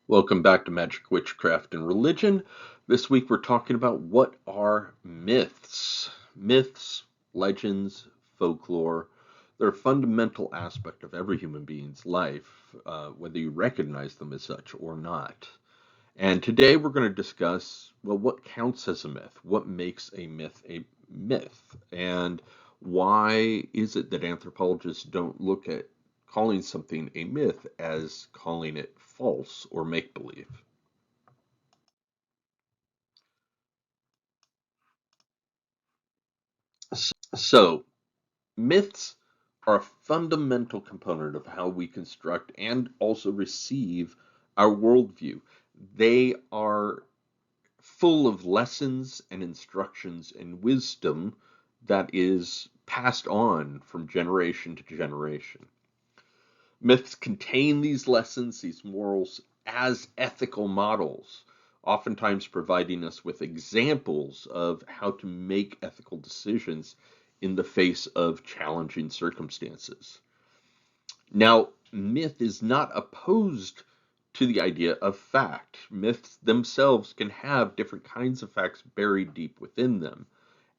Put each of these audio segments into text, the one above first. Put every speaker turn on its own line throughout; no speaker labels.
Welcome back to Magic, Witchcraft, and Religion. This week we're talking about what are myths. Myths, legends, folklore, they're a fundamental aspect of every human being's life, whether you recognize them as such or not. And today we're going to discuss, well, what counts as a myth? What makes a myth? And why is it that anthropologists don't look at calling something a myth as calling it false or make believe? So, myths are a fundamental component of how we construct and also receive our worldview. They are full of lessons and instructions and wisdom that is passed on from generation to generation. Myths contain these lessons, these morals, as ethical models, oftentimes providing us with examples of how to make ethical decisions in the face of challenging circumstances. Now, myth is not opposed to the idea of fact. Myths themselves can have different kinds of facts buried deep within them.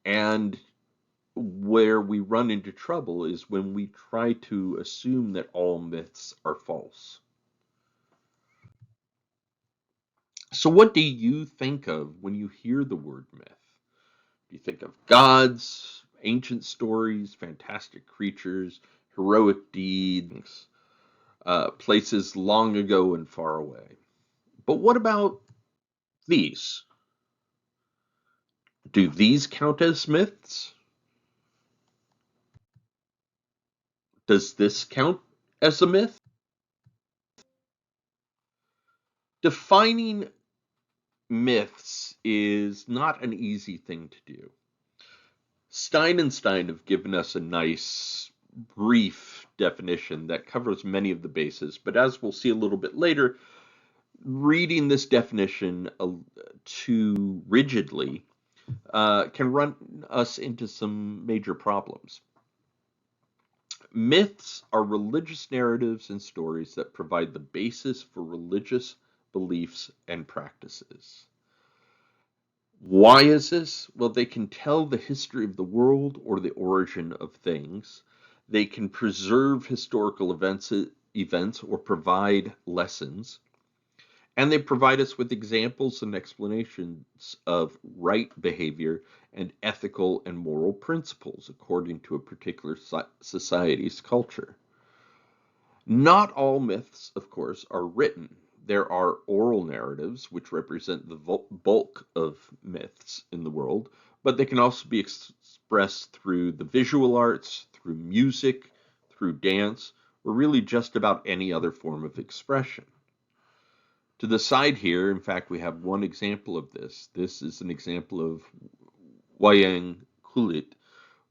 And where we run into trouble is when we try to assume that all myths are false. So, what do you think of when you hear the word myth? Do you think of gods, ancient stories, fantastic creatures, heroic deeds, places long ago and far away? But what about these? Do these count as myths? Does this count as a myth? Defining myths is not an easy thing to do. Stein and Stein have given us a nice, brief definition that covers many of the bases, but as we'll see a little bit later, reading this definition too rigidly can run us into some major problems. Myths are religious narratives and stories that provide the basis for religious beliefs and practices. Why is this? Well, they can tell the history of the world or the origin of things. They can preserve historical events or provide lessons. And they provide us with examples and explanations of right behavior and ethical and moral principles according to a particular society's culture. Not all myths, of course, are written. There are oral narratives, which represent the bulk of myths in the world, but they can also be expressed through the visual arts, through music, through dance, or really just about any other form of expression. To the side here, in fact, we have one example of this. This is an example of wayang kulit,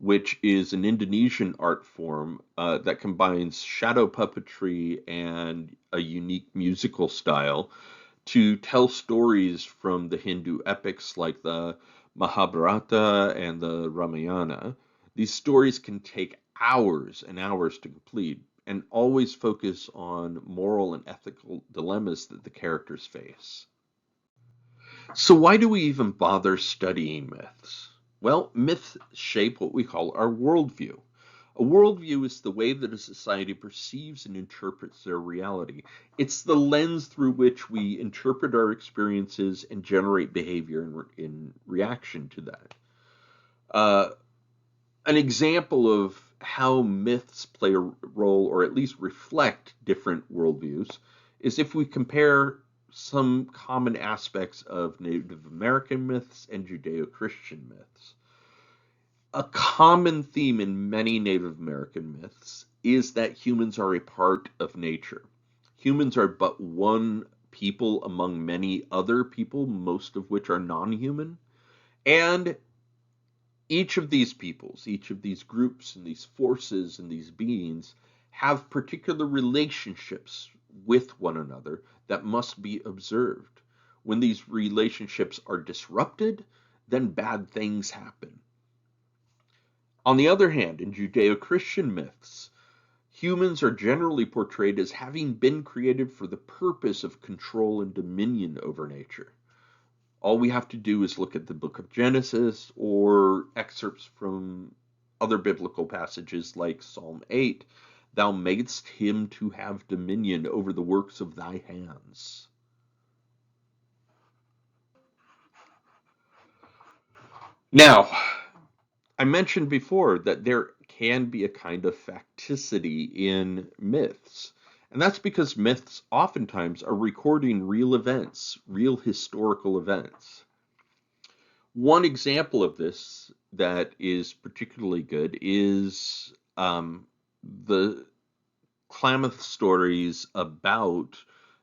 which is an Indonesian art form that combines shadow puppetry and a unique musical style to tell stories from the Hindu epics like the Mahabharata and the Ramayana. These stories can take hours and hours to complete and always focus on moral and ethical dilemmas that the characters face. So, why do we even bother studying myths? Well, myths shape what we call our worldview. A worldview is the way that a society perceives and interprets their reality. It's the lens through which we interpret our experiences and generate behavior in reaction to that. Uh, an example of how myths play a role, or at least reflect different worldviews, is if we compare some common aspects of Native American myths and Judeo-Christian myths. A common theme in many Native American myths is that humans are a part of nature. Humans are but one people among many other people, most of which are non-human. And each of these peoples, each of these groups and these forces and these beings have particular relationships with one another that must be observed. When these relationships are disrupted, then bad things happen. On the other hand, in Judeo-Christian myths, Humans are generally portrayed as having been created for the purpose of control and dominion over nature. All we have to do is look at the book of Genesis or excerpts from other biblical passages like Psalm 8. Thou madest him to have dominion over the works of thy hands. Now, I mentioned before that there can be a kind of facticity in myths. And that's because myths oftentimes are recording real events, real historical events. One example of this that is particularly good is the Klamath stories about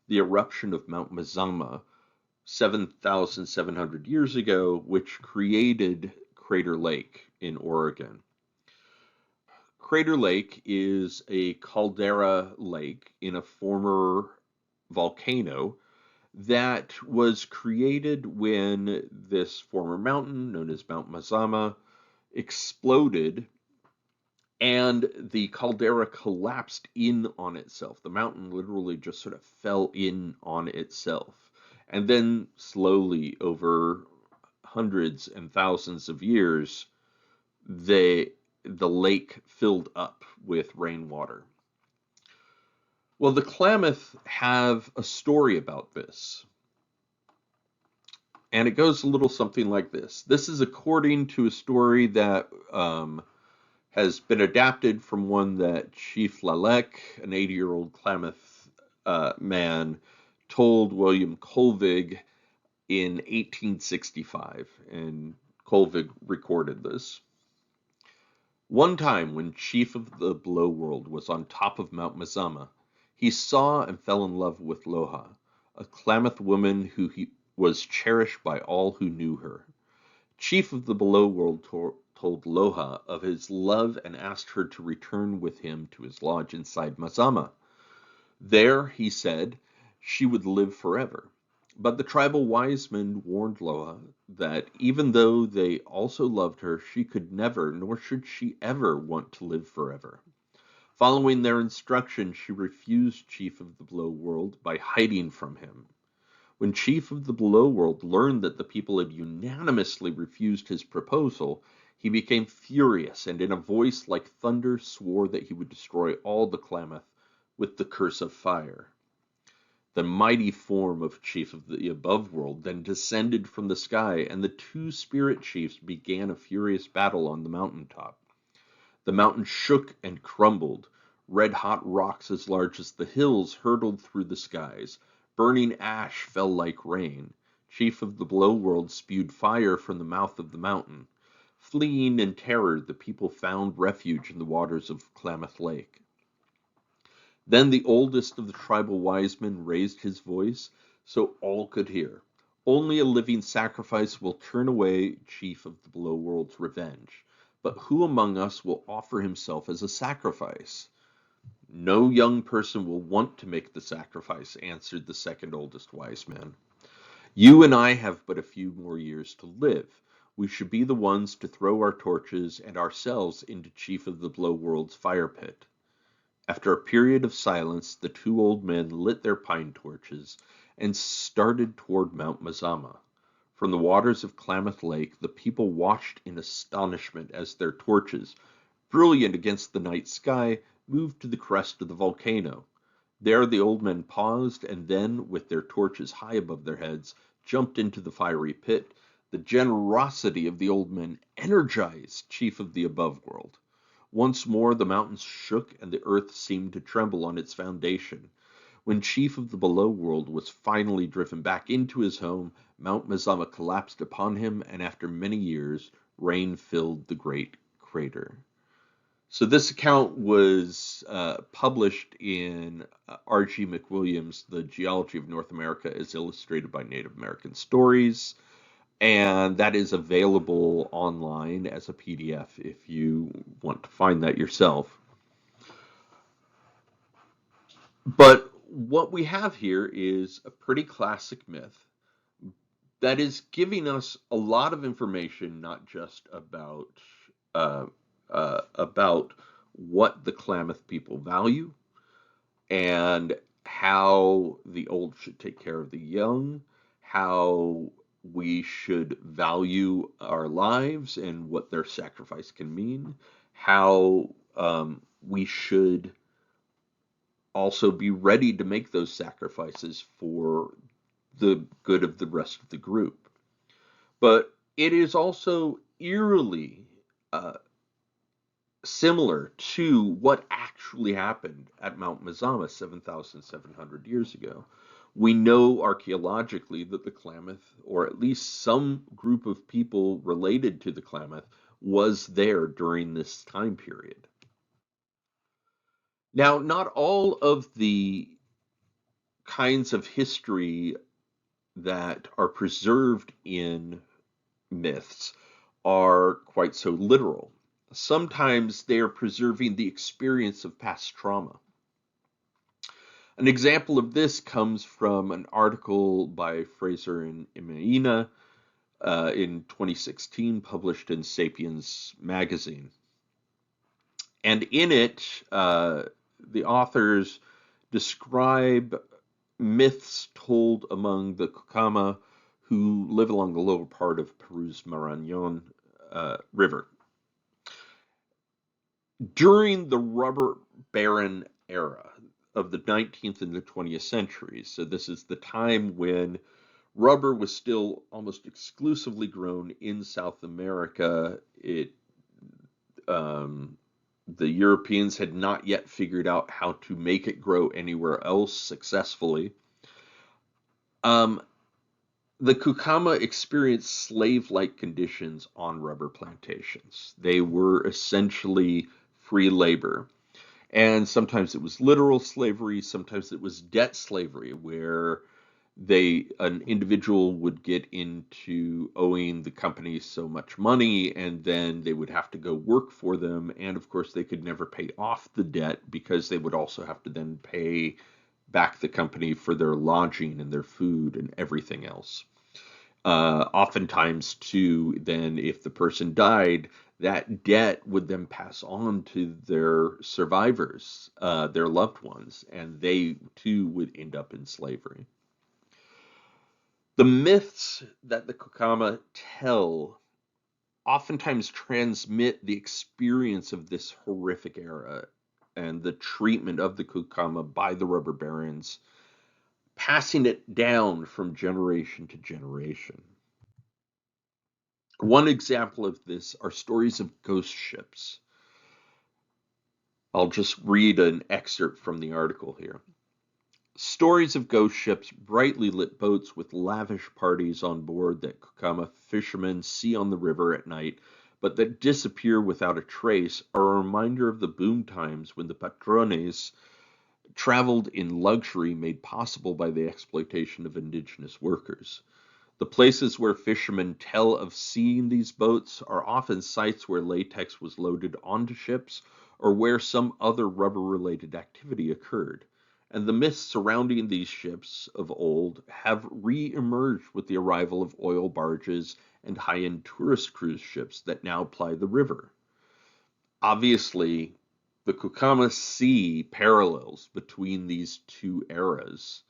the eruption of Mount Mazama 7,700 years ago, which created Crater Lake in Oregon. Crater Lake is a caldera lake in a former volcano that was created when this former mountain, known as Mount Mazama, exploded and the caldera collapsed in on itself. The mountain literally just sort of fell in on itself. And then slowly, over hundreds and thousands of years, the lake filled up with rainwater. Well, the Klamath have a story about this. And it goes a little something like this. This is according to a story that has been adapted from one that Chief Lalek, an 80-year-old Klamath man, told William Colvig in 1865. And Colvig recorded this. One time when Chief of the Below World was on top of Mount Mazama, he saw and fell in love with Loha, a Klamath woman who was cherished by all who knew her. Chief of the Below World told Loha of his love and asked her to return with him to his lodge inside Mazama. There, he said, she would live forever. But the tribal wise men warned Loha that even though they also loved her, she could never, nor should she ever, want to live forever. Following their instruction, she refused Chief of the Below World by hiding from him. When Chief of the Below World learned that the people had unanimously refused his proposal, he became furious and in a voice like thunder swore that he would destroy all the Klamath with the curse of fire. The mighty form of Chief of the Above World then descended from the sky, and the two spirit chiefs began a furious battle on the mountaintop. The mountain shook and crumbled. Red-hot rocks as large as the hills hurtled through the skies. Burning ash fell like rain. Chief of the Below World spewed fire from the mouth of the mountain. Fleeing in terror, the people found refuge in the waters of Klamath Lake. Then the oldest of the tribal wise men raised his voice so all could hear. Only a living sacrifice will turn away Chief of the Below World's revenge. But who among us will offer himself as a sacrifice? No young person will want to make the sacrifice, answered the second oldest wise man. You and I have but a few more years to live. We should be the ones to throw our torches and ourselves into Chief of the Below World's fire pit. After a period of silence, the two old men lit their pine torches and started toward Mount Mazama. From the waters of Klamath Lake, the people watched in astonishment as their torches, brilliant against the night sky, moved to the crest of the volcano. There the old men paused, and then, with their torches high above their heads, jumped into the fiery pit. The generosity of the old men energized Chief of the Above World. Once more the mountains shook, and the earth seemed to tremble on its foundation. When Chief of the Below World was finally driven back into his home, Mount Mazama collapsed upon him, and after many years, rain filled the great crater. So this account was published in R.G. McWilliams' The Geology of North America as Illustrated by Native American Stories, and that is available online as a PDF if you want to find that yourself. But what we have here is a pretty classic myth that is giving us a lot of information, not just about what the Klamath people value and how the old should take care of the young, how we should value our lives and what their sacrifice can mean, how we should also be ready to make those sacrifices for the good of the rest of the group. But it is also eerily uh, similar to what actually happened at Mount Mazama 7,700 years ago. We know archaeologically that the Klamath, or at least some group of people related to the Klamath, was there during this time period. Now, not all of the kinds of history that are preserved in myths are quite so literal. Sometimes they are preserving the experience of past trauma. An example of this comes from an article by Fraser and Imeina in 2016, published in Sapiens magazine. And in it, the authors describe myths told among the Kukama who live along the lower part of Peru's Marañón River. During the rubber baron era of the 19th and the 20th centuries, so this is the time when rubber was still almost exclusively grown in South America. The Europeans had not yet figured out how to make it grow anywhere else successfully. The Kukama experienced slave-like conditions on rubber plantations. They were essentially free labor. And sometimes it was literal slavery, sometimes it was debt slavery, where an individual would get into owing the company so much money, and then they would have to go work for them. And of course, they could never pay off the debt because they would also have to then pay back the company for their lodging and their food and everything else. Oftentimes, too, then if the person died, that debt would then pass on to their survivors, their loved ones, and they too would end up in slavery. The myths that the Kukama tell oftentimes transmit the experience of this horrific era and the treatment of the Kukama by the rubber barons, passing it down from generation to generation. One example of this are stories of ghost ships. I'll just read an excerpt from the article here. Stories of ghost ships, brightly lit boats with lavish parties on board that Kukama fishermen see on the river at night, but that disappear without a trace, are a reminder of the boom times when the patrones traveled in luxury made possible by the exploitation of indigenous workers. The places where fishermen tell of seeing these boats are often sites where latex was loaded onto ships or where some other rubber-related activity occurred. And the myths surrounding these ships of old have re-emerged with the arrival of oil barges and high-end tourist cruise ships that now ply the river. Obviously, the Kukama see parallels between these two eras.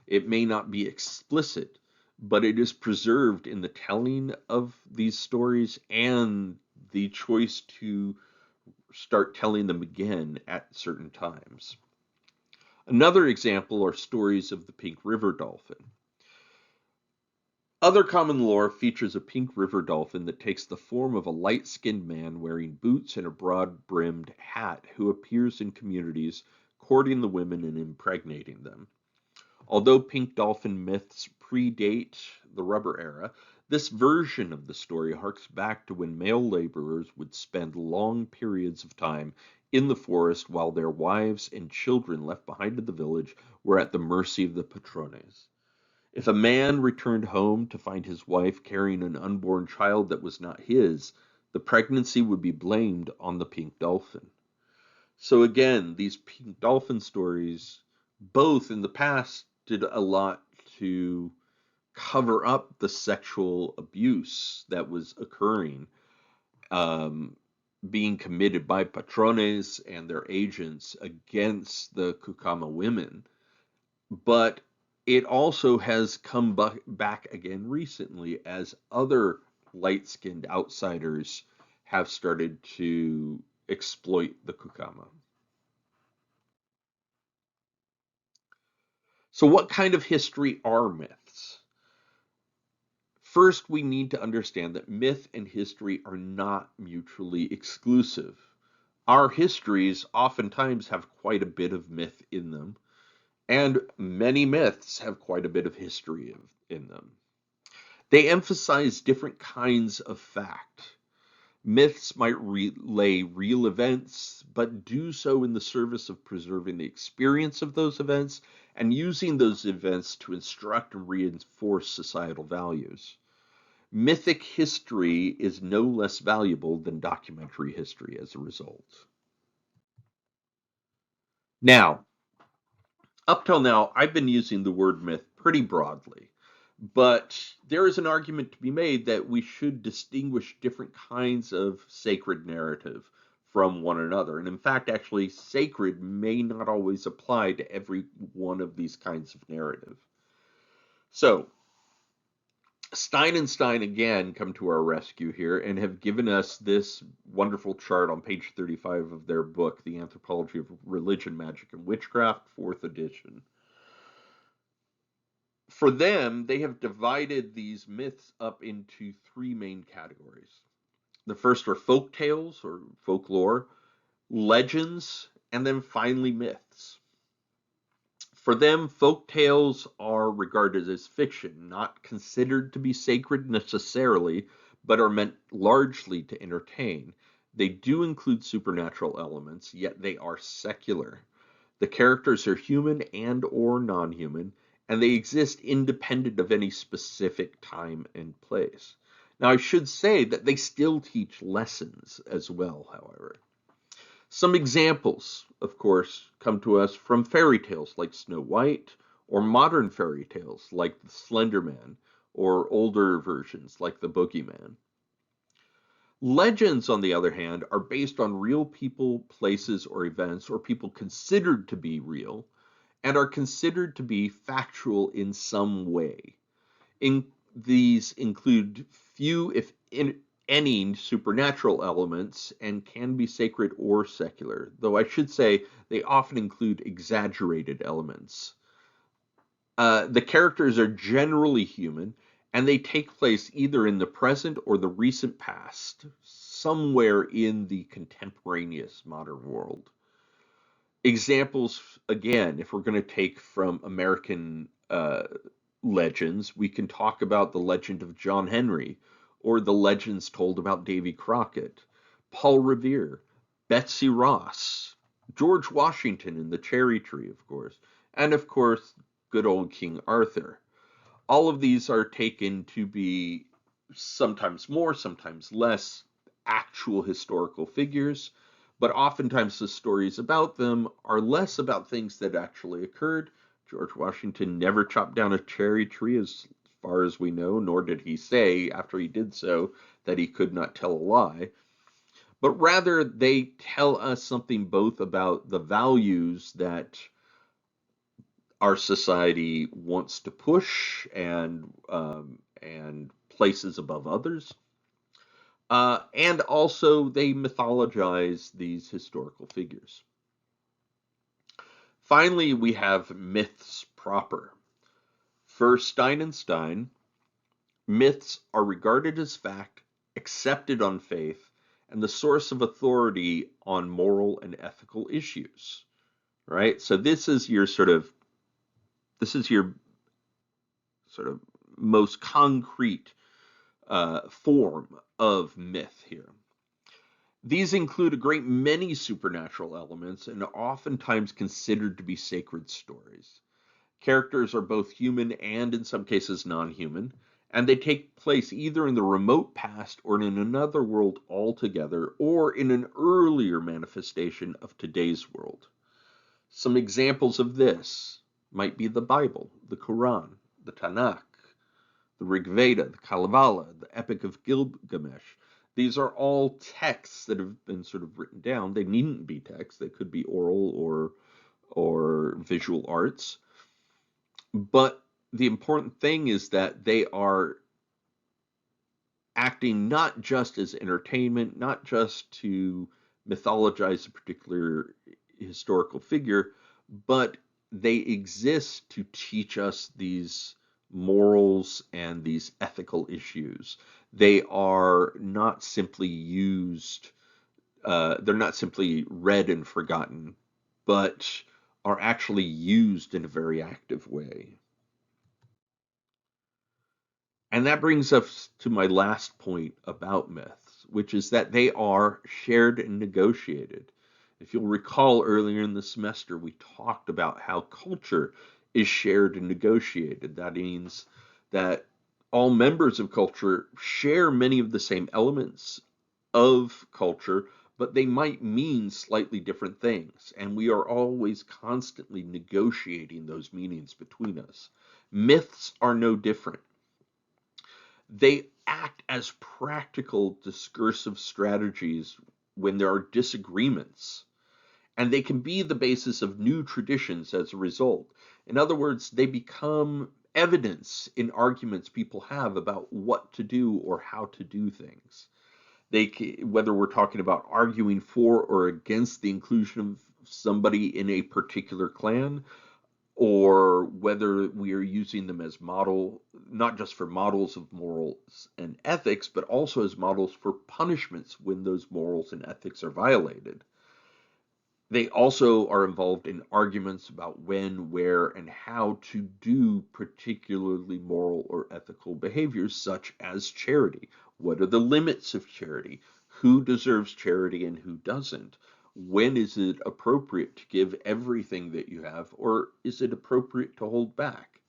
It may not be explicit, but it is preserved in the telling of these stories and the choice to start telling them again at certain times. Another example are stories of the pink river dolphin. Other common lore features a pink river dolphin that takes the form of a light-skinned man wearing boots and a broad-brimmed hat who appears in communities courting the women and impregnating them. Although pink dolphin myths predate the rubber era, this version of the story harks back to when male laborers would spend long periods of time in the forest while their wives and children left behind in the village were at the mercy of the patrones. If a man returned home to find his wife carrying an unborn child that was not his, the pregnancy would be blamed on the pink dolphin. So again, these pink dolphin stories, both in the past, did a lot to cover up the sexual abuse that was occurring. being committed by patrones and their agents against the Kukama women, but it also has come back again recently as other light-skinned outsiders have started to exploit the Kukama. So, what kind of history are myths? First, we need to understand that myth and history are not mutually exclusive. Our histories oftentimes have quite a bit of myth in them, and many myths have quite a bit of history in them. They emphasize different kinds of fact. Myths might relay real events, but do so in the service of preserving the experience of those events and using those events to instruct and reinforce societal values. Mythic history is no less valuable than documentary history as a result. Now, up till now, I've been using the word myth pretty broadly, but there is an argument to be made that we should distinguish different kinds of sacred narrative from one another. And in fact, actually, sacred may not always apply to every one of these kinds of narrative. So, Stein and Stein again come to our rescue here and have given us this wonderful chart on page 35 of their book, The Anthropology of Religion, Magic, and Witchcraft, 4th edition. For them, they have divided these myths up into three main categories. The first are folk tales or folklore, legends, and then finally myths. For them, folk tales are regarded as fiction, not considered to be sacred necessarily, but are meant largely to entertain. They do include supernatural elements, yet they are secular. The characters are human and or non-human, and they exist independent of any specific time and place. Now, I should say that they still teach lessons as well, however. Some examples, of course, come to us from fairy tales like Snow White, or modern fairy tales like the Slender Man, or older versions like the Boogeyman. Legends, on the other hand, are based on real people, places, or events, or people considered to be real, and are considered to be factual in some way. These include few, if any, supernatural elements and can be sacred or secular, though I should say they often include exaggerated elements. The characters are generally human, and they take place either in the present or the recent past, somewhere in the contemporaneous modern world. Examples, again, if we're going to take from American legends, we can talk about the legend of John Henry, or the legends told about Davy Crockett, Paul Revere, Betsy Ross, George Washington and the Cherry Tree, of course, and of course, good old King Arthur. All of these are taken to be sometimes more, sometimes less actual historical figures, but oftentimes the stories about them are less about things that actually occurred. George Washington never chopped down a cherry tree, as far as we know, nor did he say after he did so that he could not tell a lie. But rather, they tell us something both about the values that our society wants to push and places above others. And also, they mythologize these historical figures. Finally, we have myths proper. For Stein and Stein, myths are regarded as fact, accepted on faith, and the source of authority on moral and ethical issues. Right? So this is your sort of most concrete form of myth here. These include a great many supernatural elements and are oftentimes considered to be sacred stories. Characters are both human and, in some cases, non-human, and they take place either in the remote past or in another world altogether, or in an earlier manifestation of today's world. Some examples of this might be the Bible, the Quran, the Tanakh, the Rig Veda, the Kalevala, the Epic of Gilgamesh, These are all texts that have been sort of written down. They needn't be text. They could be oral or visual arts. But the important thing is that they are acting not just as entertainment, not just to mythologize a particular historical figure, but they exist to teach us these morals and these ethical issues. They are not simply used, they're not simply read and forgotten, but are actually used in a very active way. And that brings us to my last point about myths, which is that they are shared and negotiated. If you'll recall earlier in the semester, we talked about how culture is shared and negotiated. That means that all members of culture share many of the same elements of culture, but they might mean slightly different things. And we are always constantly negotiating those meanings between us. Myths are no different. They act as practical discursive strategies when there are disagreements, and they can be the basis of new traditions as a result. In other words, they become evidence in arguments people have about what to do or how to do things. Whether we're talking about arguing for or against the inclusion of somebody in a particular clan, or whether we are using them as model, not just for models of morals and ethics, but also as models for punishments when those morals and ethics are violated. They also are involved in arguments about when, where, and how to do particularly moral or ethical behaviors, such as charity. What are the limits of charity? Who deserves charity and who doesn't? When is it appropriate to give everything that you have, or is it appropriate to hold back?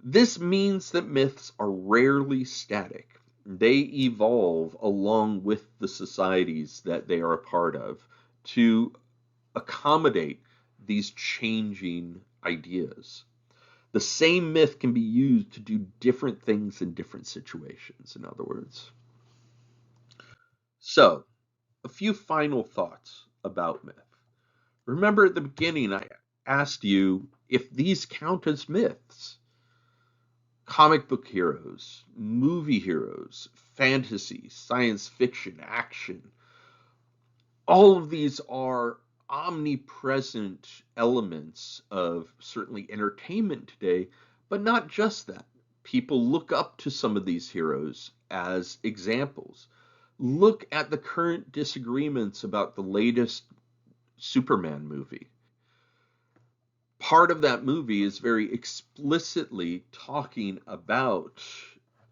This means that myths are rarely static. They evolve along with the societies that they are a part of to accommodate these changing ideas. The same myth can be used to do different things in different situations, in other words. So, a few final thoughts about myth. Remember at the beginning, I asked you if these count as myths. Comic book heroes, movie heroes, fantasy, science fiction, action, all of these are omnipresent elements of certainly entertainment today, but not just that. People look up to some of these heroes as examples. Look at the current disagreements about the latest Superman movie. Part of that movie is very explicitly talking about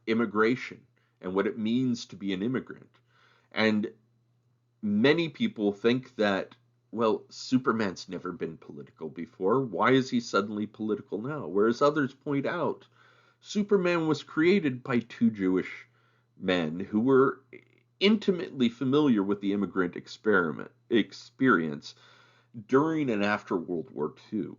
immigration and what it means to be an immigrant. And many people think that, well, Superman's never been political before. Why is he suddenly political now? Whereas others point out, Superman was created by two Jewish men who were intimately familiar with the immigrant experience during and after World War II.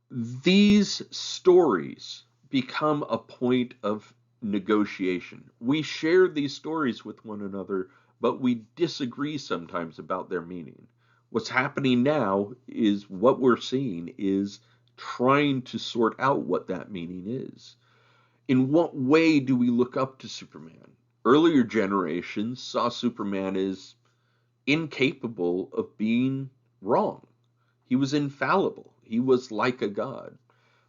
These stories become a point of negotiation. We share these stories with one another, but we disagree sometimes about their meaning. What's happening now is what we're seeing is trying to sort out what that meaning is. In what way do we look up to Superman? Earlier generations saw Superman as incapable of being wrong. He was infallible. He was like a god.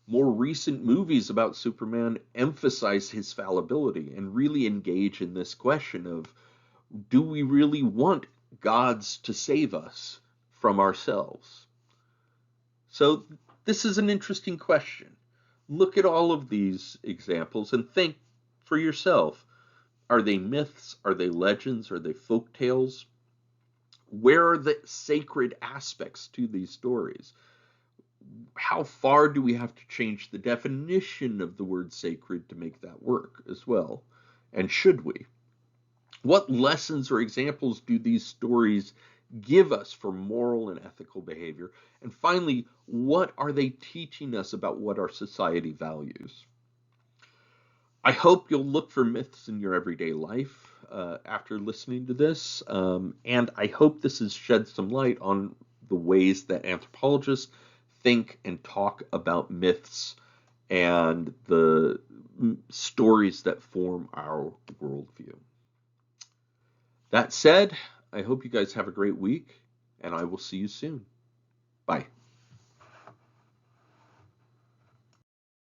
More recent movies about Superman emphasize his fallibility and really engage in this question of, do we really want gods to save us from ourselves? So this is an interesting question. Look at all of these examples and think for yourself. Are they myths? Are they legends? Are they folk tales? Where are the sacred aspects to these stories? How far do we have to change the definition of the word sacred to make that work as well? And should we? What lessons or examples do these stories give us for moral and ethical behavior? And finally, what are they teaching us about what our society values? I hope you'll look for myths in your everyday life after listening to this, and I hope this has shed some light on the ways that anthropologists think and talk about myths and the stories that form our worldview. That said, I hope you guys have a great week, and I will see you soon. Bye.